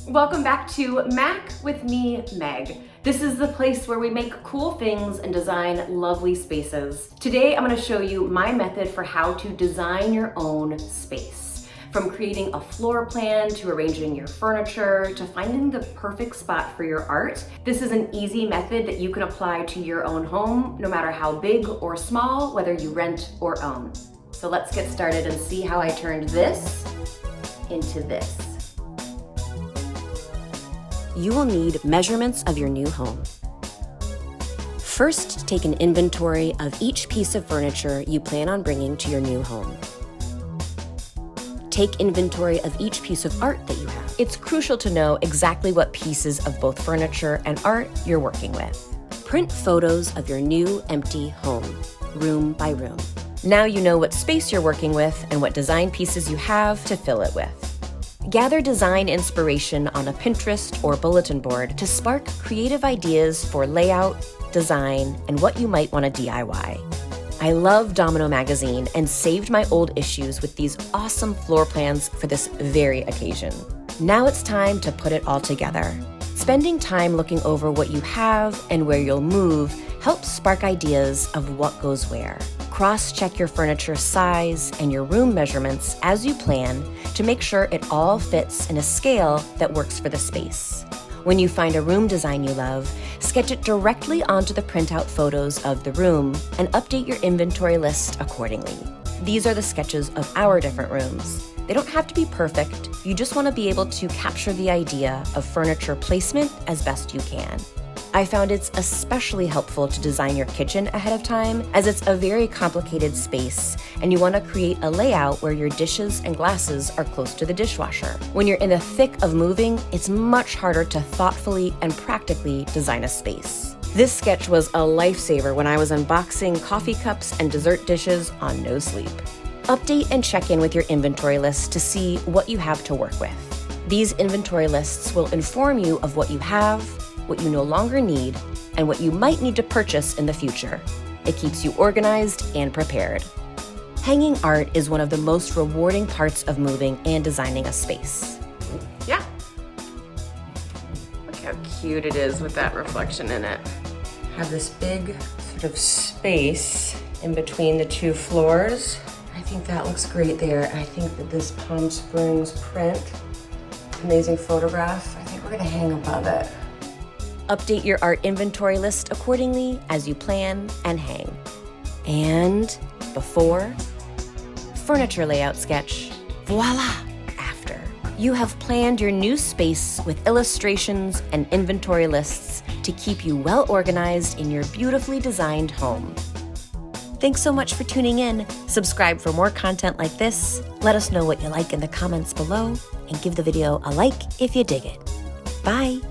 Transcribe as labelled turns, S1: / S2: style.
S1: Welcome back to Mac with me, Meg. This is the place where we make cool things and design lovely spaces. Today, I'm going to show you my method for how to design your own space. From creating a floor plan, to arranging your furniture, to finding the perfect spot for your art. This is an easy method that you can apply to your own home, no matter how big or small, whether you rent or own. So let's get started and see how I turned this into this.
S2: You will need measurements of your new home. First, take an inventory of each piece of furniture you plan on bringing to your new home. Take inventory of each piece of art that you have. It's crucial to know exactly what pieces of both furniture and art you're working with. Print photos of your new empty home, room by room. Now you know what space you're working with and what design pieces you have to fill it with. Gather design inspiration on a Pinterest or bulletin board to spark creative ideas for layout, design, and what you might want to DIY. I love Domino magazine and saved my old issues with these awesome floor plans for this very occasion. Now it's time to put it all together. Spending time looking over what you have and where you'll move helps spark ideas of what goes where. Cross-check your furniture size and your room measurements as you plan to make sure it all fits in a scale that works for the space. When you find a room design you love, sketch it directly onto the printout photos of the room and update your inventory list accordingly. These are the sketches of our different rooms. They don't have to be perfect, you just want to be able to capture the idea of furniture placement as best you can. I found it's especially helpful to design your kitchen ahead of time, as it's a very complicated space and you want to create a layout where your dishes and glasses are close to the dishwasher. When you're in the thick of moving, it's much harder to thoughtfully and practically design a space. This sketch was a lifesaver when I was unboxing coffee cups and dessert dishes on no sleep. Update and check in with your inventory list to see what you have to work with. These inventory lists will inform you of what you have, what you no longer need, and what you might need to purchase in the future. It keeps you organized and prepared. Hanging art is one of the most rewarding parts of moving and designing a space.
S1: Yeah. Look how cute it is with that reflection in it. Have this big sort of space in between the two floors. I think that looks great there. I think that this Palm Springs print, amazing photograph, I think we're gonna hang above it.
S2: Update your art inventory list accordingly as you plan and hang. And before, furniture layout sketch, voila, after. You have planned your new space with illustrations and inventory lists to keep you well organized in your beautifully designed home. Thanks so much for tuning in. Subscribe for more content like this. Let us know what you like in the comments below and give the video a like if you dig it. Bye.